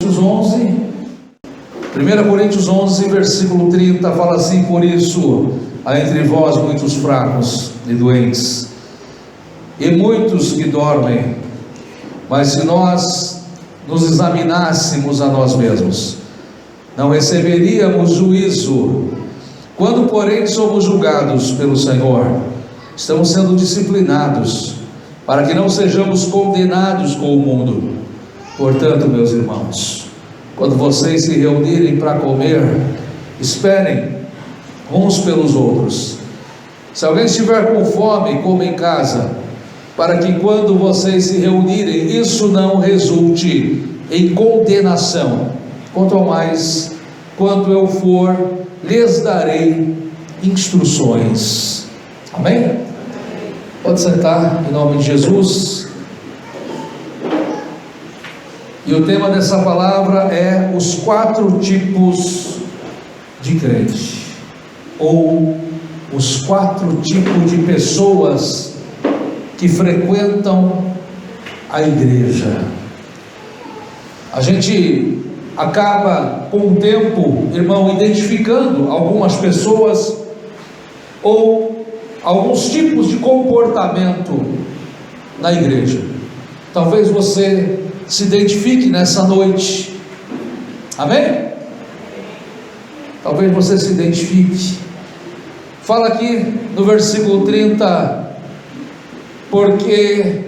11, 1 Coríntios 11, versículo 30, fala assim: por isso há entre vós muitos fracos e doentes, e muitos que dormem. Mas se nós nos examinássemos a nós mesmos, não receberíamos juízo. Quando, porém, somos julgados pelo Senhor, estamos sendo disciplinados, para que não sejamos condenados com o mundo. Portanto, meus irmãos, quando vocês se reunirem para comer, esperem uns pelos outros. Se alguém estiver com fome, coma em casa, para que quando vocês se reunirem, isso não resulte em condenação. Quanto ao mais, quando eu for, lhes darei instruções. Amém? Pode sentar, em nome de Jesus. E o tema dessa palavra é os 4 tipos de crente, ou os 4 tipos de pessoas que frequentam a igreja. A gente acaba com o tempo, irmão, identificando algumas pessoas ou alguns tipos de comportamento na igreja. Talvez você se identifique nessa noite. Amém? Talvez você se identifique. Fala aqui no versículo 30: porque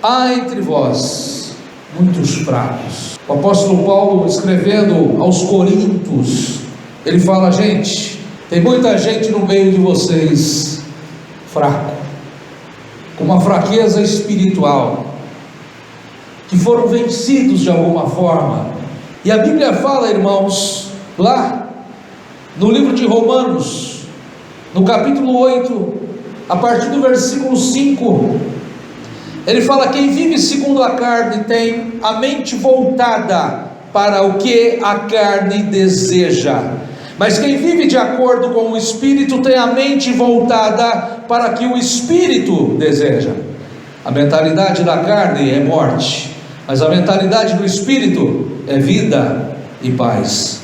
há entre vós muitos fracos. O apóstolo Paulo, escrevendo aos Coríntios, ele fala: gente, tem muita gente no meio de vocês fraco, com uma fraqueza espiritual, que foram vencidos de alguma forma. E a Bíblia fala, irmãos, lá no livro de Romanos, no capítulo 8, a partir do versículo 5, ele fala: quem vive segundo a carne tem a mente voltada para o que a carne deseja, mas quem vive de acordo com o Espírito tem a mente voltada para o que o Espírito deseja. A mentalidade da carne é morte, mas a mentalidade do Espírito é vida e paz.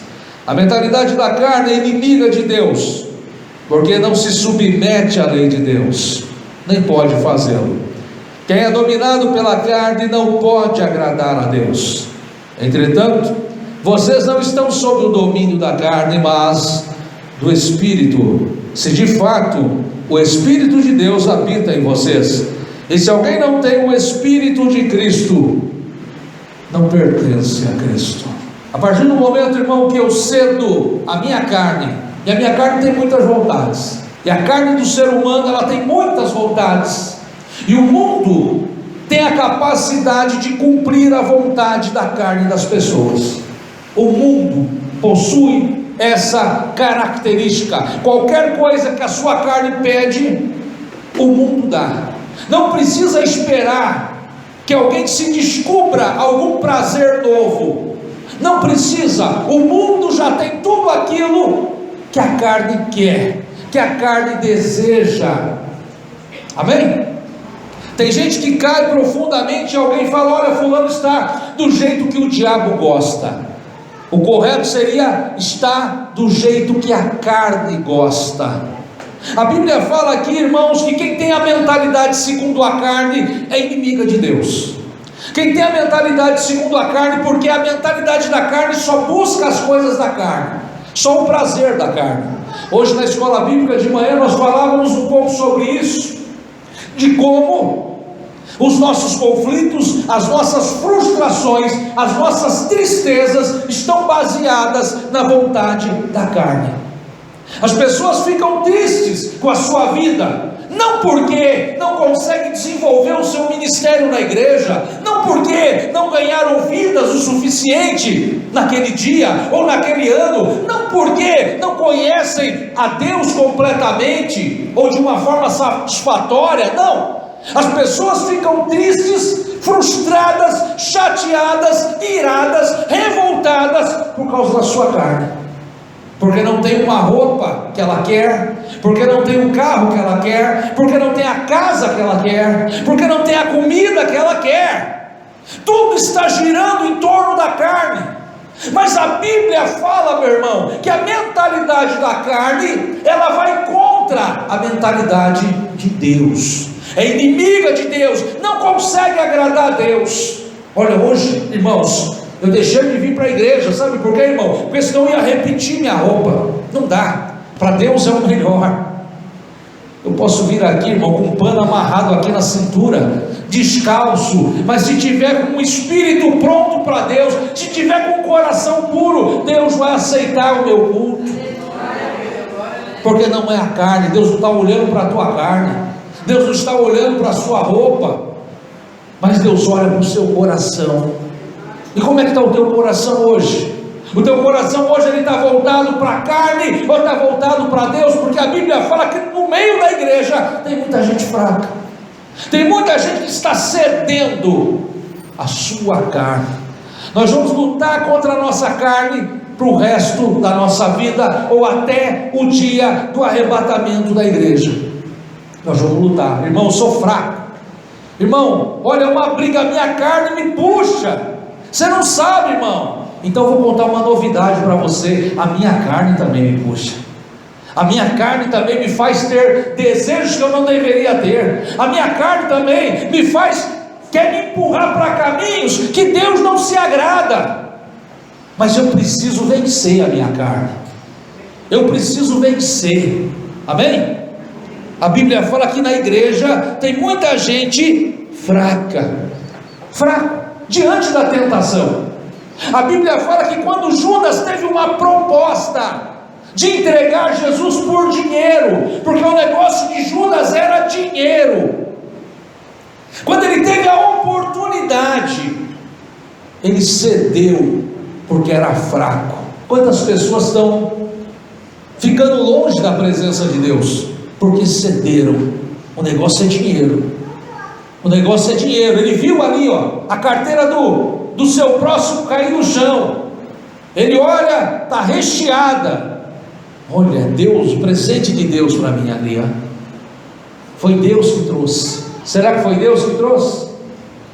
A mentalidade da carne é inimiga de Deus, porque não se submete à lei de Deus, nem pode fazê-lo. Quem é dominado pela carne não pode agradar a Deus. Entretanto, vocês não estão sob o domínio da carne, mas do Espírito, se de fato o Espírito de Deus habita em vocês. E se alguém não tem o Espírito de Cristo, não pertence a Cristo. A partir do momento, irmão, que eu cedo a minha carne, e a minha carne tem muitas vontades, e a carne do ser humano, ela tem muitas vontades, e o mundo tem a capacidade de cumprir a vontade da carne das pessoas. O mundo possui essa característica. Qualquer coisa que a sua carne pede, o mundo dá. Não precisa esperar que alguém se descubra algum prazer novo. Não precisa. O mundo já tem tudo aquilo que a carne quer, que a carne deseja. Amém? Tem gente que cai profundamente e alguém fala: olha, fulano está do jeito que o diabo gosta. O correto seria estar do jeito que a carne gosta. A Bíblia fala aqui, irmãos, que quem tem a mentalidade segundo a carne é inimiga de Deus. Quem tem a mentalidade segundo a carne, porque a mentalidade da carne só busca as coisas da carne, só o prazer da carne. Hoje na escola bíblica de manhã nós falávamos um pouco sobre isso, de como os nossos conflitos, as nossas frustrações, as nossas tristezas estão baseadas na vontade da carne. As pessoas ficam tristes com a sua vida, não porque não conseguem desenvolver o seu ministério na igreja, não porque não ganharam vidas o suficiente naquele dia ou naquele ano, não porque não conhecem a Deus completamente ou de uma forma satisfatória, não. As pessoas ficam tristes, frustradas, chateadas, iradas, revoltadas por causa da sua carne, porque não tem uma roupa que ela quer, porque não tem um carro que ela quer, porque não tem a casa que ela quer, porque não tem a comida que ela quer. Tudo está girando em torno da carne. Mas a Bíblia fala, meu irmão, que a mentalidade da carne, ela vai contra a mentalidade de Deus, é inimiga de Deus, não consegue agradar a Deus. Olha, hoje, irmãos, eu deixei de vir para a igreja, sabe por quê, irmão? Porque senão eu ia repetir minha roupa. Não dá, para Deus é o melhor. Eu posso vir aqui, irmão, com um pano amarrado aqui na cintura, descalço, mas se tiver com um espírito pronto para Deus, se tiver com um coração puro, Deus vai aceitar o meu culto, porque não é a carne. Deus não está olhando para a tua carne, Deus não está olhando para a sua roupa, mas Deus olha para o seu coração. E como é que está o teu coração hoje? O teu coração hoje, ele está voltado para a carne, ou está voltado para Deus? Porque a Bíblia fala que no meio da igreja tem muita gente fraca, tem muita gente que está cedendo a sua carne. Nós vamos lutar contra a nossa carne para o resto da nossa vida, ou até o dia do arrebatamento da igreja. Nós vamos lutar. Irmão, eu sou fraco. Irmão, olha, uma briga, a minha carne me puxa. Você não sabe, irmão. Então eu vou contar uma novidade para você. A minha carne também me puxa. A minha carne também me faz ter desejos que eu não deveria ter. A minha carne também me faz, quer me empurrar para caminhos que Deus não se agrada. Mas eu preciso vencer a minha carne. Eu preciso vencer. Amém? A Bíblia fala que na igreja tem muita gente fraca, diante da tentação. A Bíblia fala que quando Judas teve uma proposta de entregar Jesus por dinheiro, porque o negócio de Judas era dinheiro, quando ele teve a oportunidade, ele cedeu, porque era fraco. Quantas pessoas estão ficando longe da presença de Deus? Porque cederam. O negócio é dinheiro. O negócio é dinheiro. Ele viu ali, ó, a carteira do seu próximo cair no chão. Ele olha, está recheada. Olha, Deus, presente de Deus para mim ali, ó. Foi Deus que trouxe. Será que foi Deus que trouxe?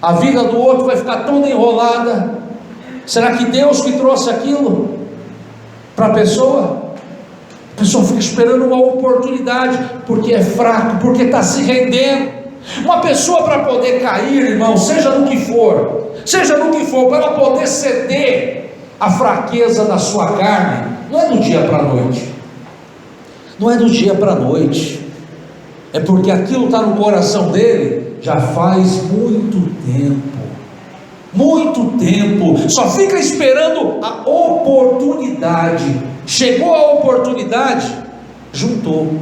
A vida do outro vai ficar toda enrolada. Será que Deus que trouxe aquilo para a pessoa? A pessoa fica esperando uma oportunidade, porque é fraco, porque está se rendendo. Uma pessoa, para poder cair, irmão, seja no que for, para ela poder ceder a fraqueza da sua carne, não é do dia para a noite, não é do dia para a noite, é porque aquilo está no coração dele já faz muito tempo, só fica esperando a oportunidade. Chegou a oportunidade, juntou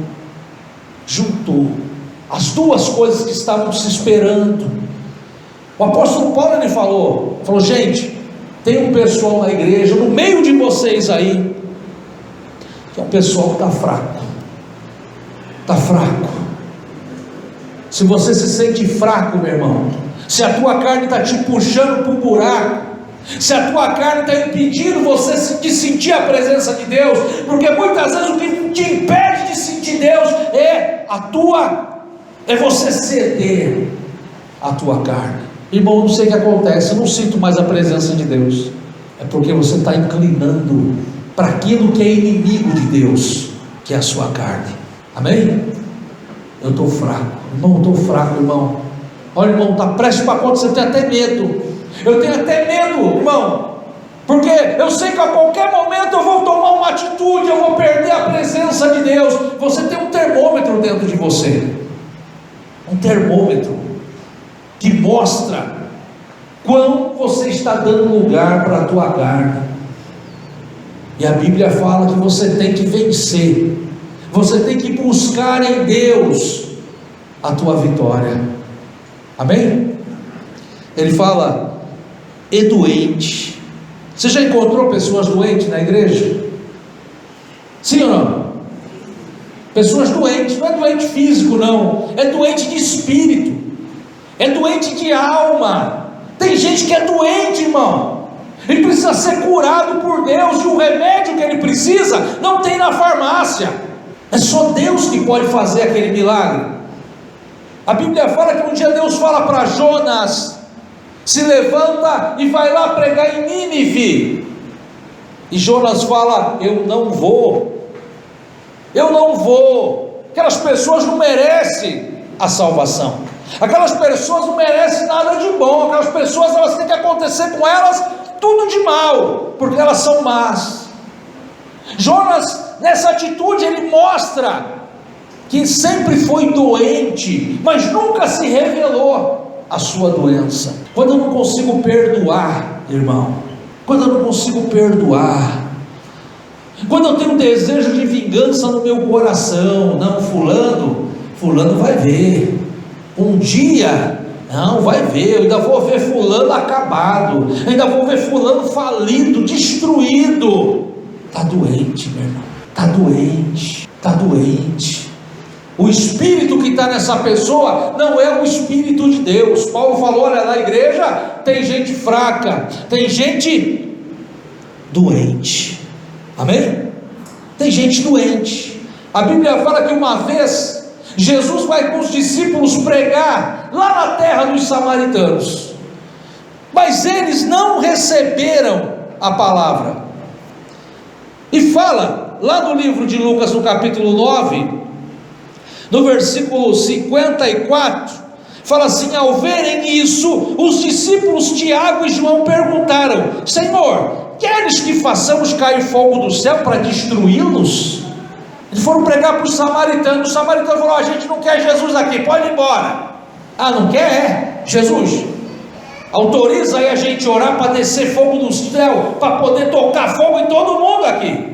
as duas coisas que estavam se esperando. O apóstolo Paulo, ele falou, gente, tem um pessoal na igreja, no meio de vocês aí, que é um pessoal que está fraco. Se você se sente fraco, meu irmão, se a tua carne está te puxando para o buraco, se a tua carne está impedindo você de sentir a presença de Deus, porque muitas vezes o que te impede de sentir Deus é você ceder a tua carne. Irmão, não sei o que acontece, eu não sinto mais a presença de Deus. É porque você está inclinando para aquilo que é inimigo de Deus, que é a sua carne. Amém? Eu estou fraco, irmão. Olha, irmão, está prestes para acontecer, eu tenho até medo. Eu tenho até medo, irmão, porque eu sei que a qualquer momento eu vou tomar uma atitude, eu vou perder a presença de Deus. Você tem um termômetro dentro de você, um termômetro que mostra quão você está dando lugar para a tua carne. E a Bíblia fala que você tem que vencer, você tem que buscar em Deus a tua vitória. Amém? Ele fala, e doente. Você já encontrou pessoas doentes na igreja? Sim ou não? Pessoas doentes, não é doente físico não, é doente de espírito, é doente de alma. Tem gente que é doente, irmão, ele precisa ser curado por Deus, e o remédio que ele precisa não tem na farmácia, é só Deus que pode fazer aquele milagre. A Bíblia fala que um dia Deus fala para Jonas, se levanta e vai lá pregar em Nínive. E Jonas fala: eu não vou, eu não vou. Aquelas pessoas não merecem a salvação, aquelas pessoas não merecem nada de bom, aquelas pessoas, elas têm que acontecer com elas tudo de mal, porque elas são más. Jonas, nessa atitude, ele mostra que sempre foi doente, mas nunca se revelou a sua doença. Quando eu não consigo perdoar, irmão, quando eu não consigo perdoar, quando eu tenho um desejo de vingança no meu coração, não, fulano vai ver, um dia, não, vai ver, eu ainda vou ver fulano acabado, ainda vou ver fulano falido, destruído. Está doente, meu irmão, está doente, está doente. O espírito que está nessa pessoa não é o espírito de Deus. Paulo falou: olha, na igreja tem gente fraca, tem gente doente, amém? Tem gente doente. A Bíblia fala que uma vez Jesus vai com os discípulos pregar lá na terra dos samaritanos, mas eles não receberam a palavra. E fala lá no livro de Lucas, no capítulo 9, no versículo 54, fala assim: ao verem isso, os discípulos Tiago e João perguntaram: Senhor, queres que façamos cair fogo do céu para destruí-los? Eles foram pregar para os samaritanos falaram: a gente não quer Jesus aqui, pode ir embora. Ah, não quer? É? Jesus, autoriza aí a gente orar para descer fogo do céu, para poder tocar fogo em todo mundo aqui.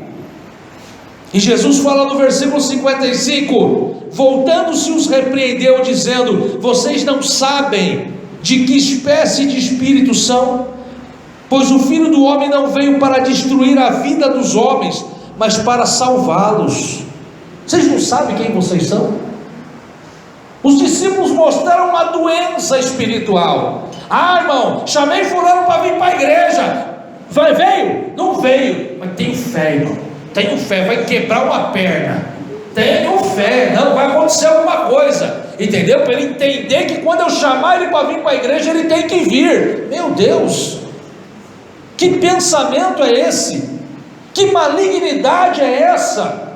E Jesus fala no versículo 55, voltando-se os repreendeu, dizendo: vocês não sabem de que espécie de espírito são? Pois o Filho do Homem não veio para destruir a vida dos homens, mas para salvá-los. Vocês não sabem quem vocês são? Os discípulos mostraram uma doença espiritual. Ah, irmão, chamei fulano para vir para a igreja. Veio? Não veio, mas tenho fé, irmão. Tenho fé, vai quebrar uma perna. Tenho fé, não, vai acontecer alguma coisa, entendeu? Para ele entender que quando eu chamar ele para vir para a igreja, ele tem que vir. Meu Deus, que pensamento é esse? Que malignidade é essa?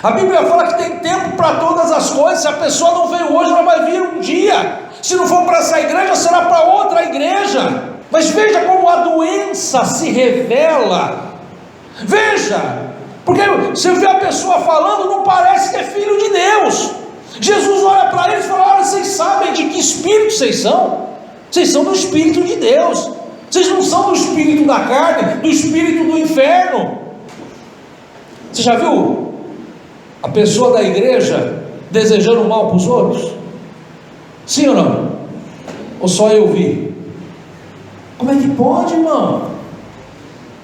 A Bíblia fala que tem tempo para todas as coisas. Se a pessoa não veio hoje, ela vai vir um dia. Se não for para essa igreja, será para outra igreja. Mas veja como a doença se revela. Veja, porque você vê a pessoa falando, não parece que é filho de Deus. Jesus olha para eles e fala: olha, vocês sabem de que espírito vocês são? Vocês são do Espírito de Deus. Vocês não são do espírito da carne, do espírito do inferno. Você já viu a pessoa da igreja desejando mal para os outros? Sim ou não? Ou só eu vi? Como é que pode, irmão?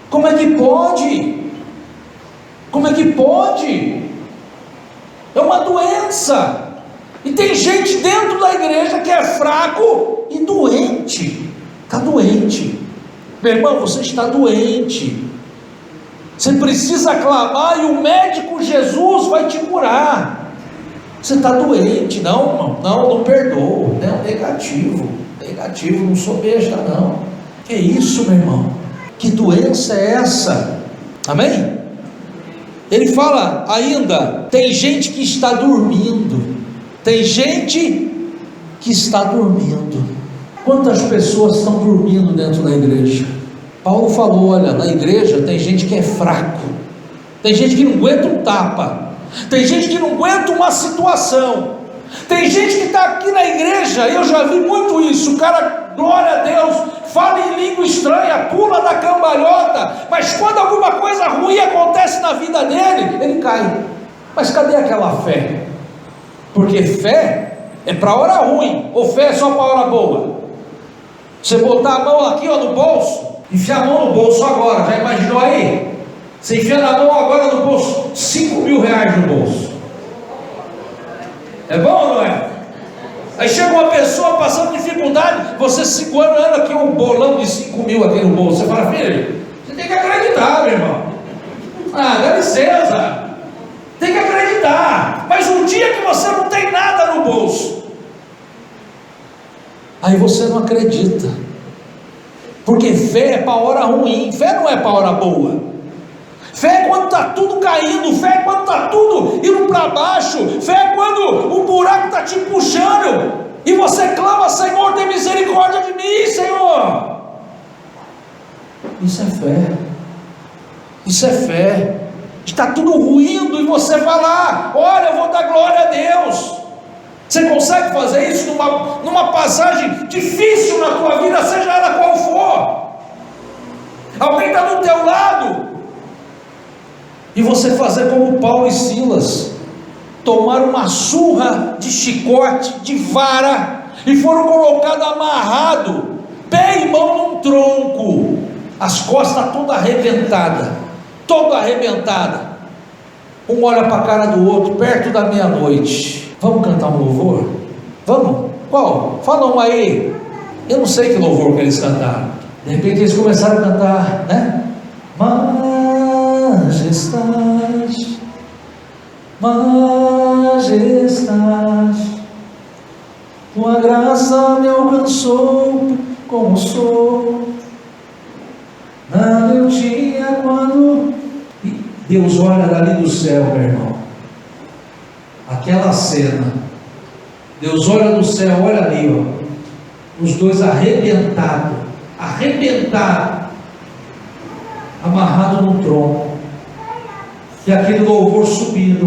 Como é que pode? Como é que pode? É uma doença. E tem gente dentro da igreja que é fraco e doente. Está doente. Meu irmão, você está doente. Você precisa clamar e o médico Jesus vai te curar. Você está doente. Não, irmão, não perdoa. Não, negativo, não sou besta não. Que isso, meu irmão? Que doença é essa? Amém? Ele fala ainda: tem gente que está dormindo. Tem gente que está dormindo. Quantas pessoas estão dormindo dentro da igreja? Paulo falou: olha, na igreja tem gente que é fraco, tem gente que não aguenta um tapa, tem gente que não aguenta uma situação, tem gente que está aqui na igreja, eu já vi muito isso, o cara, glória a Deus, fala em língua estranha, pula da cambalhota, mas quando alguma coisa ruim acontece na vida dele, ele cai. Mas cadê aquela fé? Porque fé é para hora ruim, ou fé é só para hora boa? Você botar a mão aqui, ó, no bolso, enfiar a mão no bolso agora, já imaginou aí? Você enfia a mão agora no bolso, 5 mil reais no bolso. É bom ou não é? Aí chega uma pessoa passando dificuldade, você segurando aqui um bolão de 5 mil aqui no bolso. Você fala: filho, você tem que acreditar, meu irmão. Ah, dá licença. Tem que acreditar. Mas um dia que você não tem nada no bolso, aí você não acredita. Porque fé é para hora ruim, fé não é para hora boa. Fé é quando está tudo caindo, fé é quando está tudo indo para baixo, fé é quando o buraco está te puxando, e você clama: Senhor, tem misericórdia de mim, Senhor. Isso é fé. Isso é fé. Está tudo ruindo e você vai lá: olha, eu vou dar glória a Deus. Você consegue fazer isso numa passagem difícil na tua vida, seja ela qual for? Alguém está do teu lado, e você fazer como Paulo e Silas, tomar uma surra de chicote, de vara, e foram colocados amarrados, pé e mão num tronco, as costas toda arrebentada. Um olha para a cara do outro, perto da meia-noite. Vamos cantar um louvor? Vamos? Qual? Fala um aí. Eu não sei que louvor que eles cantaram. De repente eles começaram a cantar, né? Majestade, majestade, tua graça me alcançou como sou. Nada eu tinha quando... Deus olha dali do céu, meu irmão, aquela cena. Deus olha do céu, olha ali, ó, os dois arrebentados, amarrado no tronco, e aquele louvor subindo,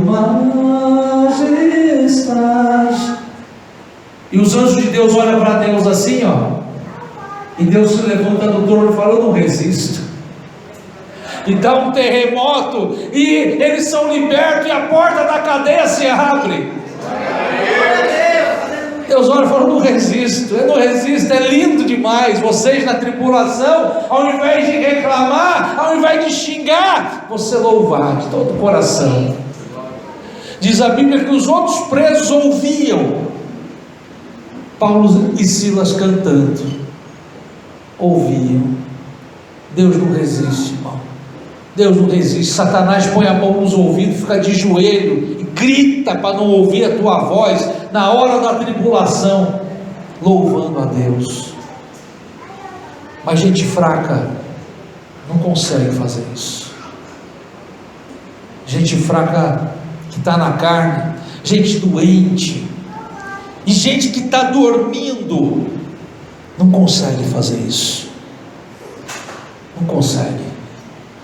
majestade, e os anjos de Deus olham para Deus assim, ó, e Deus se levanta do trono e fala: eu não resisto. E dá um terremoto, e eles são libertos, e a porta da cadeia se abre. Deus olha e fala: eu não resisto, é lindo demais. Vocês na tribulação, ao invés de reclamar, ao invés de xingar, você louvar de todo o coração. Diz a Bíblia que os outros presos ouviam Paulo e Silas cantando, ouviam. Deus não resiste, irmão. Deus não resiste. Satanás põe a mão nos ouvidos, fica de joelho e grita para não ouvir a tua voz na hora da tribulação, louvando a Deus. Mas gente fraca não consegue fazer isso. Gente fraca que está na carne, gente doente, e gente que está dormindo, não consegue fazer isso. Não consegue.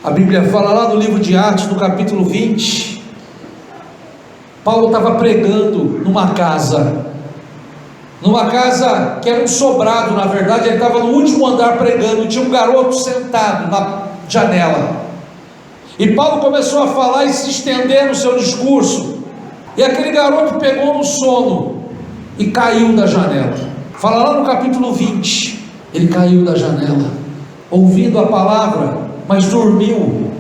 A Bíblia fala lá no livro de Atos, no capítulo 20, Paulo estava pregando numa casa que era um sobrado, na verdade. Ele estava no último andar pregando, e tinha um garoto sentado na janela, e Paulo começou a falar e se estender no seu discurso, e aquele garoto pegou no sono e caiu da janela. Fala lá no capítulo 20, ele caiu da janela, ouvindo a palavra, mas dormiu.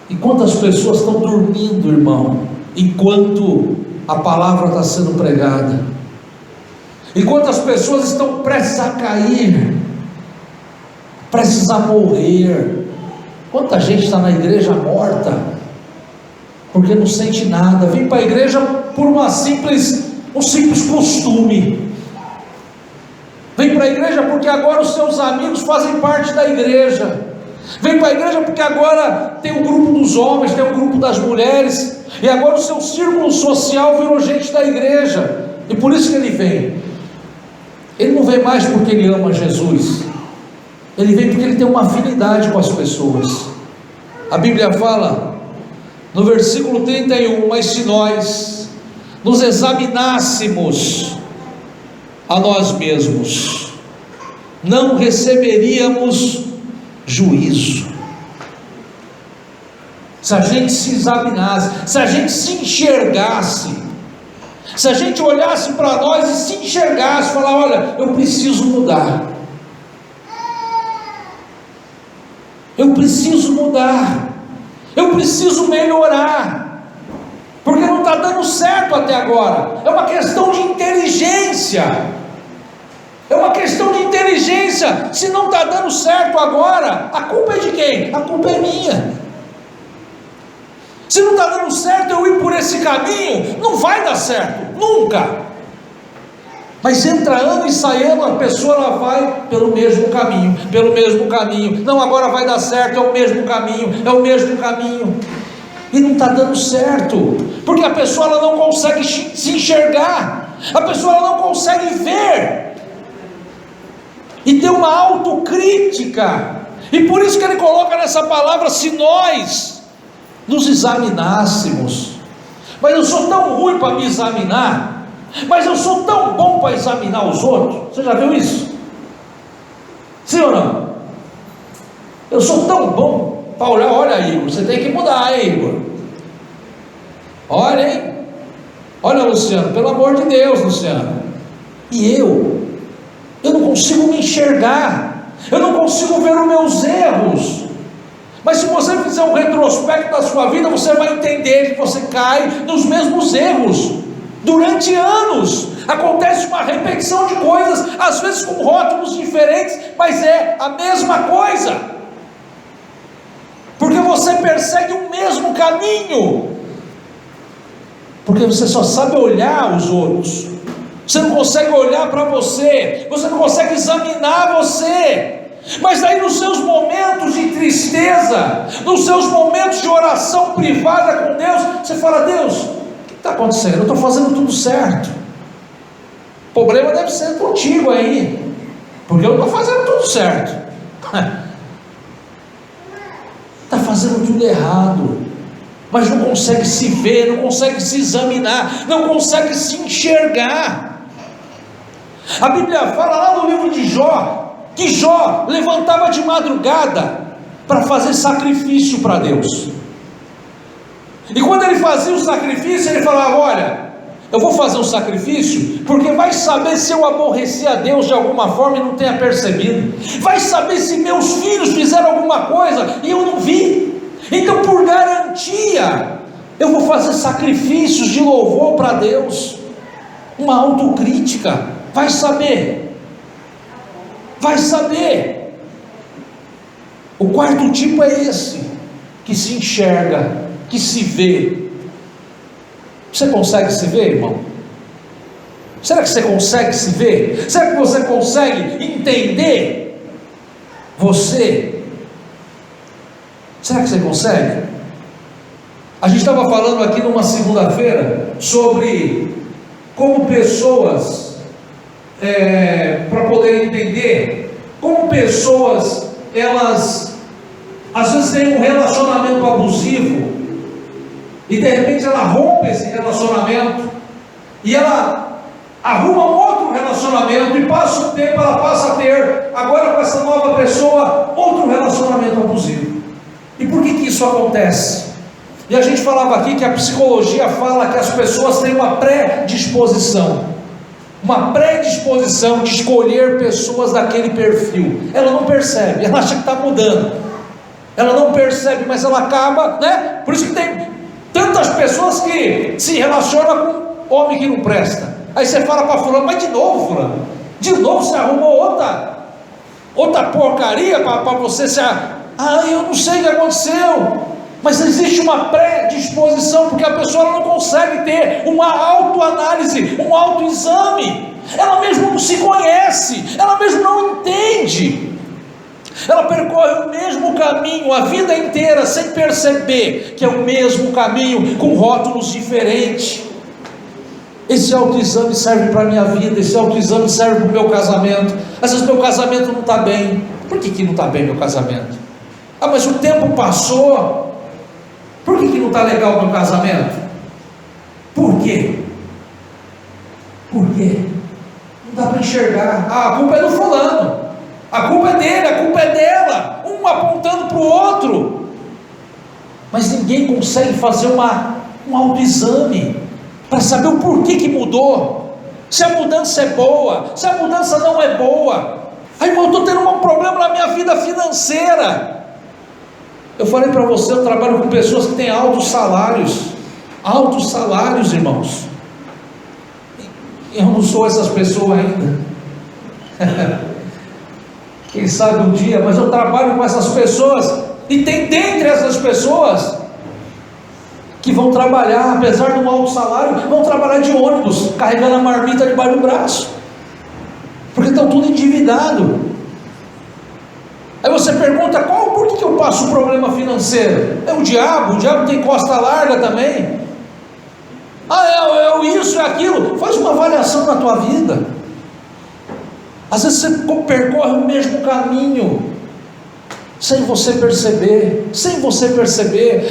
E quantas pessoas estão dormindo, irmão, enquanto a palavra está sendo pregada? E quantas pessoas estão prestes a cair, prestes a morrer? Quanta gente está na igreja morta, porque não sente nada. Vem para a igreja por um simples costume. Vem para a igreja porque agora os seus amigos fazem parte da igreja. Vem para a igreja porque agora tem um grupo dos homens, tem um grupo das mulheres, e agora o seu círculo social virou gente da igreja, e por isso que ele vem. Ele não vem mais porque ele ama Jesus, ele vem porque ele tem uma afinidade com as pessoas. A Bíblia fala no versículo 31, mas se nós nos examinássemos a nós mesmos, não receberíamos juízo. Se a gente se examinasse, se a gente se enxergasse, se a gente olhasse para nós e se enxergasse, falar: olha, eu preciso mudar, eu preciso melhorar, porque não está dando certo até agora. É uma questão de inteligência. Se não está dando certo agora, a culpa é de quem? A culpa é minha. Se não está dando certo eu ir por esse caminho, não vai dar certo, nunca. Mas entra ano e sai ano, a pessoa ela vai pelo mesmo caminho, pelo mesmo caminho. Não, agora vai dar certo, é o mesmo caminho, é o mesmo caminho. E não está dando certo, porque a pessoa ela não consegue se enxergar, a pessoa ela não consegue ver, e tem uma autocrítica. E por isso que ele coloca nessa palavra: se nós nos examinássemos. Mas eu sou tão ruim para me examinar, mas eu sou tão bom para examinar os outros. Você já viu isso? Sim ou não? Eu sou tão bom para olhar. Olha, Igor, você tem que mudar, hein, Igor? Olha, hein? Olha, Luciano, pelo amor de Deus, Luciano. E eu não consigo me enxergar, eu não consigo ver os meus erros. Mas se você fizer um retrospecto da sua vida, você vai entender que você cai nos mesmos erros. Durante anos, acontece uma repetição de coisas, às vezes com rótulos diferentes, mas é a mesma coisa, porque você persegue o mesmo caminho, porque você só sabe olhar os outros, você não consegue olhar para você, você não consegue examinar você. Mas aí nos seus momentos de tristeza, nos seus momentos de oração privada com Deus, você fala: Deus, o que está acontecendo? Eu estou fazendo tudo certo. O problema deve ser contigo aí, porque eu estou fazendo tudo certo. Está fazendo tudo errado, mas não consegue se ver, não consegue se examinar, não consegue se enxergar. A Bíblia fala lá no livro de Jó, que Jó levantava de madrugada para fazer sacrifício para Deus. E quando ele fazia o sacrifício, ele falava: olha, eu vou fazer um sacrifício, porque vai saber se eu aborreci a Deus de alguma forma e não tenha percebido, vai saber se meus filhos fizeram alguma coisa e eu não vi. Então, por garantia, eu vou fazer sacrifícios de louvor para Deus. Uma autocrítica. Vai saber. Vai saber. O quarto tipo é esse, que se enxerga, que se vê. Você consegue se ver, irmão? Será que você consegue se ver? Será que você consegue entender você? Será que você consegue? A gente estava falando aqui numa segunda-feira sobre como pessoas, para poder entender, como pessoas, elas às vezes têm um relacionamento abusivo, e de repente ela rompe esse relacionamento, e ela arruma um outro relacionamento, e passa um tempo, ela passa a ter, agora com essa nova pessoa, outro relacionamento abusivo. E por que isso acontece? E a gente falava aqui que a psicologia fala que as pessoas têm uma predisposição de escolher pessoas daquele perfil. Ela não percebe, ela acha que está mudando, ela não percebe, mas ela acaba, né? Por isso que tem tantas pessoas que se relacionam com homem que não presta. Aí você fala para fulano: mas de novo, fulano, de novo você arrumou outra porcaria para você se... eu não sei o que aconteceu. Mas existe uma predisposição, porque a pessoa ela não consegue ter uma autoanálise, um autoexame. Ela mesmo não se conhece, ela mesmo não entende. Ela percorre o mesmo caminho a vida inteira sem perceber que é o mesmo caminho, com rótulos diferentes. Esse autoexame serve para a minha vida, esse autoexame serve para o meu casamento. Às vezes meu casamento não está bem. Por que não está bem meu casamento? Mas o tempo passou. Por que não está legal o meu casamento? Por quê? Por quê? Não dá para enxergar. A culpa é do fulano, a culpa é dele, a culpa é dela, um apontando para o outro. Mas ninguém consegue fazer um autoexame para saber o porquê que mudou, se a mudança é boa, se a mudança não é boa. Eu estou tendo um problema na minha vida financeira. Eu falei para você, eu trabalho com pessoas que têm altos salários, irmãos. Eu não sou essas pessoas ainda. Quem sabe um dia, mas eu trabalho com essas pessoas, e tem dentre essas pessoas que vão trabalhar, apesar de um alto salário, vão trabalhar de ônibus, carregando a marmita debaixo do braço. porque estão tudo endividado. Aí você pergunta, por que eu passo um problema financeiro? É o diabo tem costa larga também. Isso e aquilo. Faz uma avaliação na tua vida. Às vezes você percorre o mesmo caminho, sem você perceber.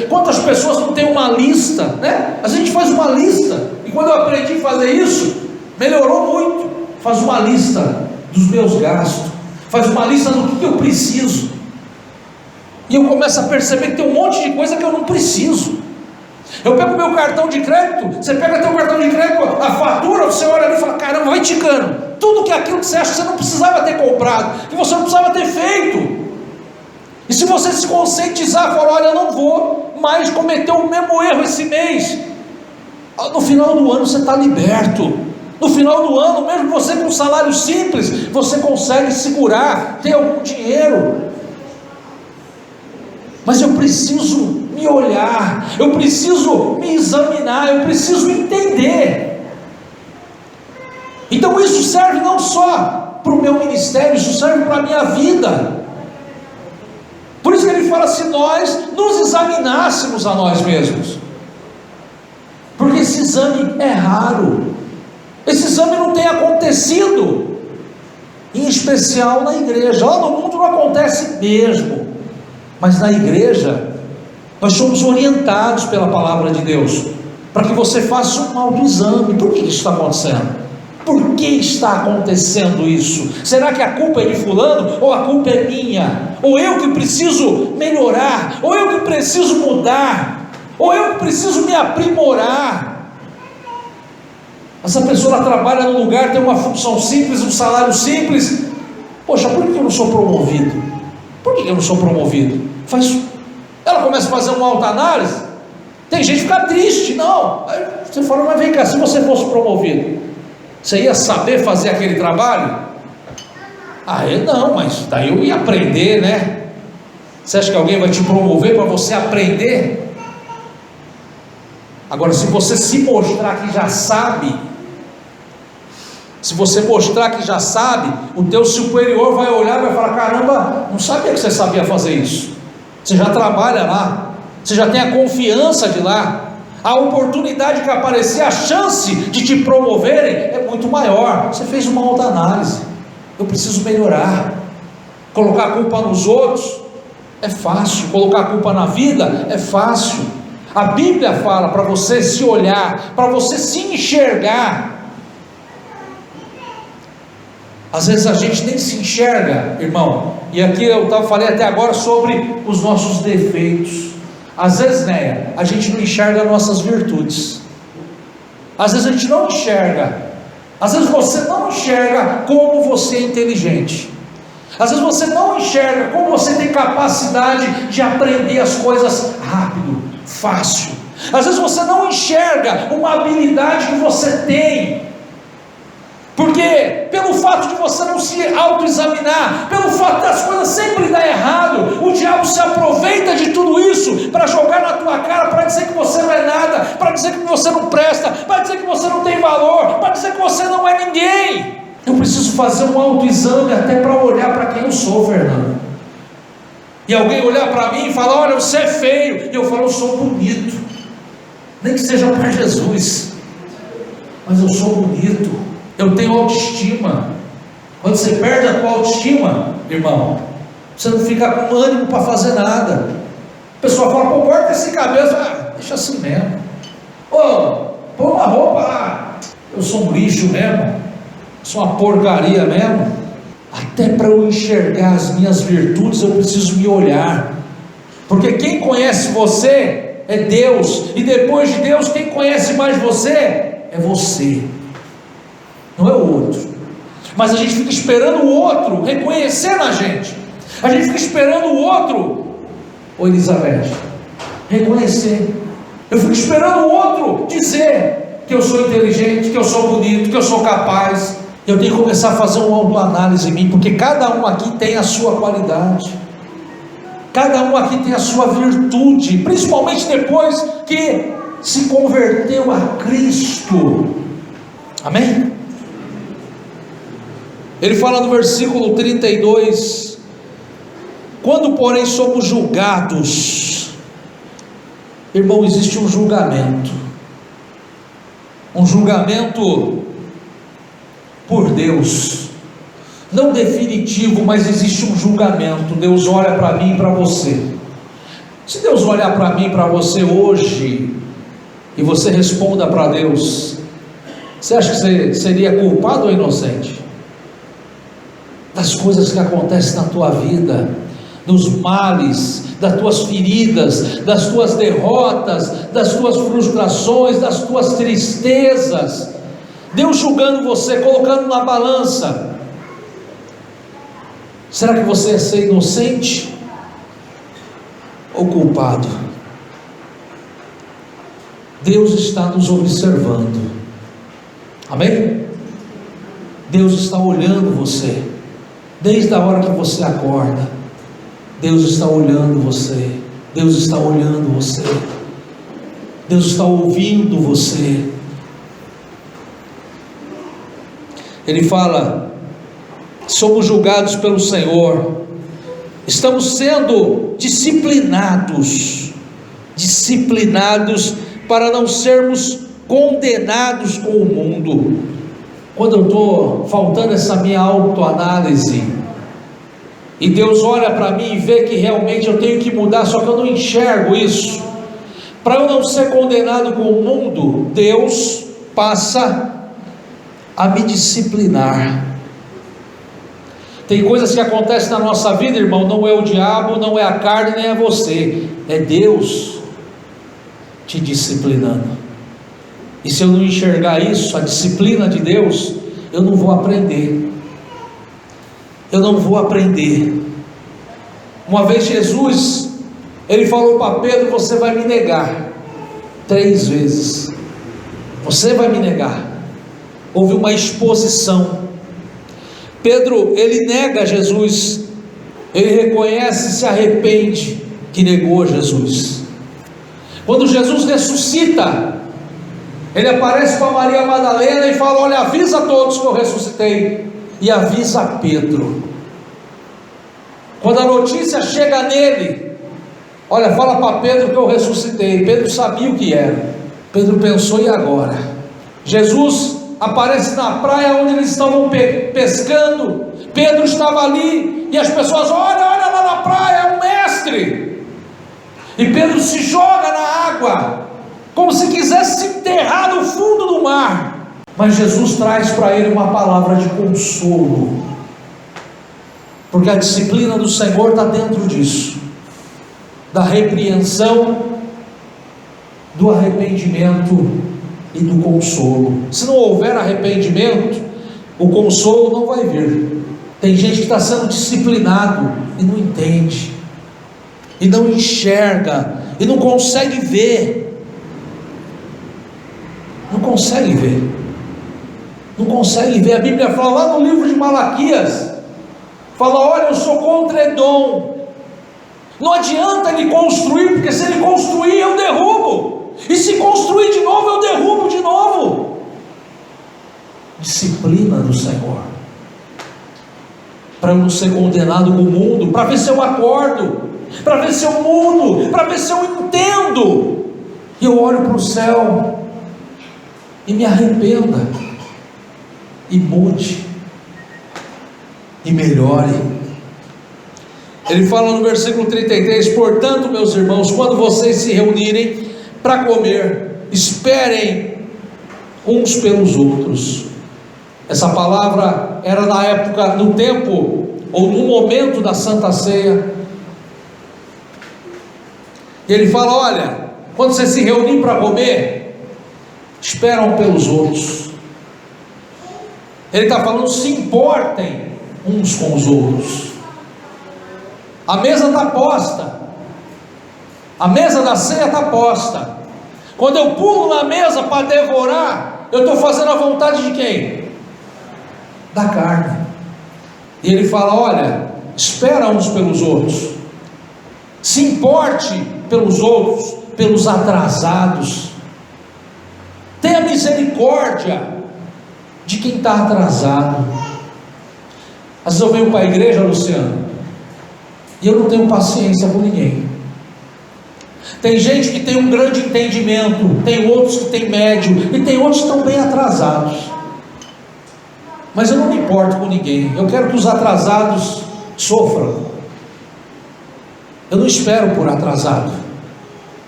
Quantas pessoas não têm uma lista, né? A gente faz uma lista, e quando eu aprendi a fazer isso, melhorou muito. Faz uma lista dos meus gastos, faz uma lista do que eu preciso, e eu começo a perceber que tem um monte de coisa que eu não preciso. Eu pego meu cartão de crédito, você pega teu cartão de crédito, a fatura, você olha ali e fala, caramba, vai ticando, tudo que aquilo que você acha que você não precisava ter comprado, que você não precisava ter feito. E se você se conscientizar, falar, olha, eu não vou mais cometer o mesmo erro esse mês, no final do ano você está liberto. No final do ano, mesmo você com um salário simples, você consegue segurar, ter algum dinheiro. Mas eu preciso me olhar, eu preciso me examinar, eu preciso entender. Então isso serve não só para o meu ministério, isso serve para a minha vida. Por isso que ele fala, se nós nos examinássemos a nós mesmos, porque esse exame é raro, esse exame não tem acontecido, em especial na igreja. Lá no mundo não acontece mesmo, mas na igreja nós somos orientados pela palavra de Deus, para que você faça um autoexame. Por que isso está acontecendo? Por que está acontecendo isso? Será que a culpa é de fulano, ou a culpa é minha? Ou eu que preciso melhorar, ou eu que preciso mudar, ou eu que preciso me aprimorar? Essa pessoa ela trabalha num lugar, tem uma função simples, um salário simples. Poxa, por que eu não sou promovido? Por que eu não sou promovido? Ela começa a fazer uma autoanálise. Tem gente que fica triste. Não, aí você fala, mas vem cá, se você fosse promovido, você ia saber fazer aquele trabalho? Não, mas daí eu ia aprender, né? Você acha que alguém vai te promover para você aprender? Agora, se você se mostrar que já sabe, se você mostrar que já sabe, o teu superior vai olhar e vai falar, caramba, não sabia que você sabia fazer isso. Você já trabalha lá, você já tem a confiança de lá, a oportunidade que aparecer, a chance de te promoverem é muito maior. Você fez uma autoanálise. Eu preciso melhorar. Colocar a culpa nos outros é fácil, colocar a culpa na vida é fácil. A Bíblia fala para você se olhar, para você se enxergar. Às vezes a gente nem se enxerga, irmão. E aqui eu falei até agora sobre os nossos defeitos. Às vezes, né, a gente não enxerga nossas virtudes. Às vezes a gente não enxerga. Às vezes você não enxerga como você é inteligente. Às vezes você não enxerga como você tem capacidade de aprender as coisas rápido, fácil. Às vezes você não enxerga uma habilidade que você tem, porque pelo fato de você não se autoexaminar, pelo fato das coisas sempre dar errado, o diabo se aproveita de tudo isso para jogar na tua cara, para dizer que você não é nada, para dizer que você não presta, para dizer que você não tem valor, para dizer que você não é ninguém. Eu preciso fazer um autoexame até para olhar para quem eu sou, Fernando. E alguém olhar para mim e falar, olha, você é feio, e eu falo, eu sou bonito, nem que seja para Jesus, mas eu sou bonito. Eu tenho autoestima. Quando você perde a tua autoestima, irmão, você não fica com ânimo para fazer nada. A pessoa fala, pô, corta esse cabelo, deixa assim mesmo. Põe uma roupa lá, eu sou um lixo mesmo, sou uma porcaria mesmo. Até para eu enxergar as minhas virtudes, eu preciso me olhar, porque quem conhece você é Deus, e depois de Deus, quem conhece mais você é você, não é o outro. Mas a gente fica esperando o outro reconhecer na gente, a gente fica esperando o outro, Elizabeth, reconhecer. Eu fico esperando o outro dizer que eu sou inteligente, que eu sou bonito, que eu sou capaz. Eu tenho que começar a fazer uma autoanálise em mim, porque cada um aqui tem a sua qualidade, cada um aqui tem a sua virtude, principalmente depois que se converteu a Cristo. Amém? Ele fala no versículo 32: quando porém somos julgados, irmão, existe um julgamento por Deus, não definitivo, mas existe um julgamento. Deus olha para mim e para você. Se Deus olhar para mim e para você hoje, e você responda para Deus, você acha que você seria culpado ou inocente? Das coisas que acontecem na tua vida, dos males, das tuas feridas, das tuas derrotas, das tuas frustrações, das tuas tristezas, Deus julgando você, colocando na balança. Será que você é ser inocente ou culpado? Deus está nos observando, amém? Deus está olhando você, desde a hora que você acorda. Deus está olhando você, Deus está olhando você, Deus está ouvindo você. Ele fala: somos julgados pelo Senhor, estamos sendo disciplinados para não sermos condenados com o mundo. Quando eu estou faltando essa minha autoanálise, e Deus olha para mim e vê que realmente eu tenho que mudar, só que eu não enxergo isso, para eu não ser condenado com o mundo, Deus passa a me disciplinar. Tem coisas que acontecem na nossa vida, irmão, não é o diabo, não é a carne, nem é você, é Deus te disciplinando. E se eu não enxergar isso, a disciplina de Deus, eu não vou aprender. Uma vez Jesus, ele falou para Pedro: você vai me negar 3 vezes, você vai me negar. Houve uma exposição. Pedro, ele nega Jesus, ele reconhece, se arrepende que negou Jesus. Quando Jesus ressuscita, ele aparece para Maria Madalena e fala: olha, avisa a todos que eu ressuscitei, e avisa a Pedro. Quando a notícia chega nele, olha, fala para Pedro que eu ressuscitei. Pedro sabia o que era. Pedro pensou: e agora? Jesus aparece na praia onde eles estavam pescando. Pedro estava ali, e as pessoas: olha lá na praia, é um mestre. E Pedro se joga na água, como se quisesse se enterrar no fundo do mar. Mas Jesus traz para ele uma palavra de consolo, porque a disciplina do Senhor está dentro disso, da repreensão, do arrependimento e do consolo. Se não houver arrependimento, o consolo não vai vir. Tem gente que está sendo disciplinado e não entende, e não enxerga, e não consegue ver. Não consegue ver. A Bíblia fala lá no livro de Malaquias, fala: olha, eu sou contra Edom. Não adianta ele construir, porque se ele construir eu derrubo, e se construir de novo eu derrubo de novo. Disciplina do Senhor, para eu não ser condenado com o mundo, para ver se eu acordo, para ver se eu mudo, para ver se eu entendo, e eu olho para o céu e me arrependa, e mude, e melhore. Ele fala no versículo 33: portanto, meus irmãos, quando vocês se reunirem para comer, esperem uns pelos outros. Essa palavra era na época, no tempo, ou no momento da Santa Ceia. E ele fala: olha, quando vocês se reunirem para comer, esperam pelos outros. Ele está falando: se importem uns com os outros. A mesa está posta, a mesa da ceia está posta. Quando eu pulo na mesa para devorar, eu estou fazendo a vontade de quem? Da carne. E ele fala: olha, espera uns pelos outros, se importe pelos outros, pelos atrasados, tenha misericórdia de quem está atrasado. Às vezes eu venho para a igreja, Luciano, e eu não tenho paciência com ninguém. Tem gente que tem um grande entendimento, tem outros que tem médio, e tem outros que estão bem atrasados. Mas eu não me importo com ninguém. Eu quero que os atrasados sofram. Eu não espero por atrasado,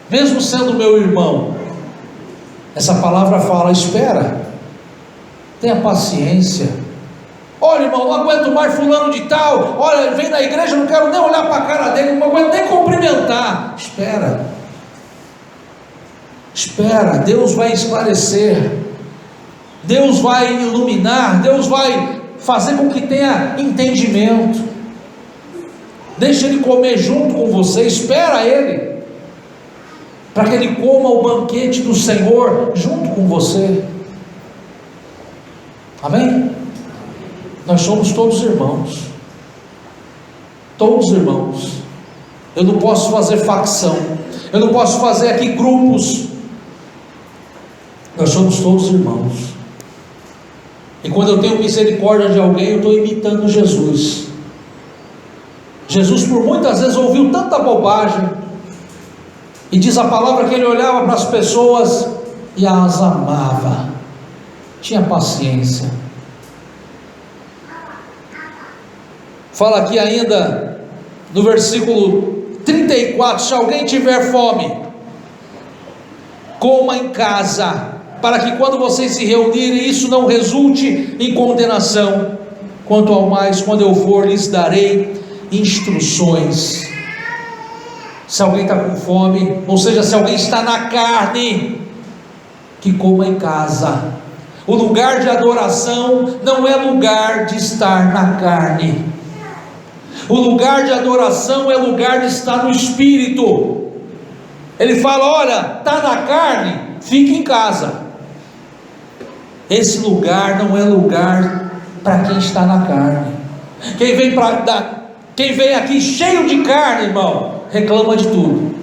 mesmo sendo meu irmão. Essa palavra fala: espera, tenha paciência. Olha, irmão, não aguento mais fulano de tal. Olha, vem na igreja, não quero nem olhar para a cara dele, não aguento nem cumprimentar. Espera, espera, Deus vai esclarecer, Deus vai iluminar, Deus vai fazer com que tenha entendimento. Deixa Ele comer junto com você, espera Ele, para que Ele coma o banquete do Senhor junto com você. Amém? Nós somos todos irmãos, todos irmãos. Eu não posso fazer facção, eu não posso fazer aqui grupos. Nós somos todos irmãos. E quando eu tenho misericórdia de alguém, eu estou imitando Jesus. Jesus por muitas vezes ouviu tanta bobagem, e diz a palavra que ele olhava para as pessoas e as amava, tinha paciência. Fala aqui ainda no versículo 34: se alguém tiver fome, coma em casa, para que quando vocês se reunirem, isso não resulte em condenação. Quanto ao mais, quando eu for, lhes darei instruções. Se alguém está com fome, ou seja, se alguém está na carne, que coma em casa. O lugar de adoração não é lugar de estar na carne. O lugar de adoração é lugar de estar no Espírito. Ele fala: olha, está na carne, fique em casa. Esse lugar não é lugar para quem está na carne. Quem vem aqui cheio de carne, irmão, reclama de tudo.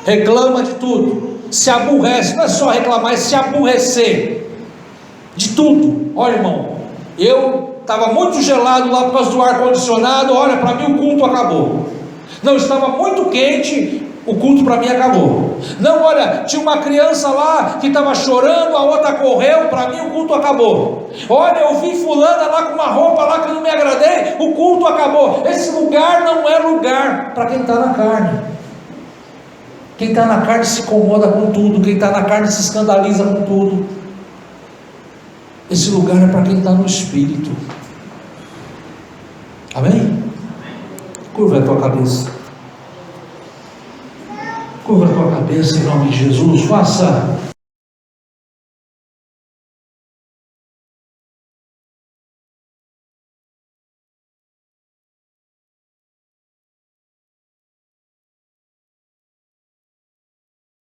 Reclama de tudo. Se aborrece, não é só reclamar, é se aborrecer de tudo. Olha, irmão, eu estava muito gelado lá por causa do ar-condicionado. Olha, para mim o culto acabou. Não, estava muito quente, o culto para mim acabou. Não, olha, tinha uma criança lá que estava chorando, a outra correu, para mim o culto acabou. Olha, eu vi fulana lá com uma roupa lá que eu não me agradei, o culto acabou. Esse lugar não é lugar para quem está na carne. Quem está na carne se incomoda com tudo, quem está na carne se escandaliza com tudo. Esse lugar é para quem está no Espírito. Amém? Curva a tua cabeça. Curva a tua cabeça em nome de Jesus. Faça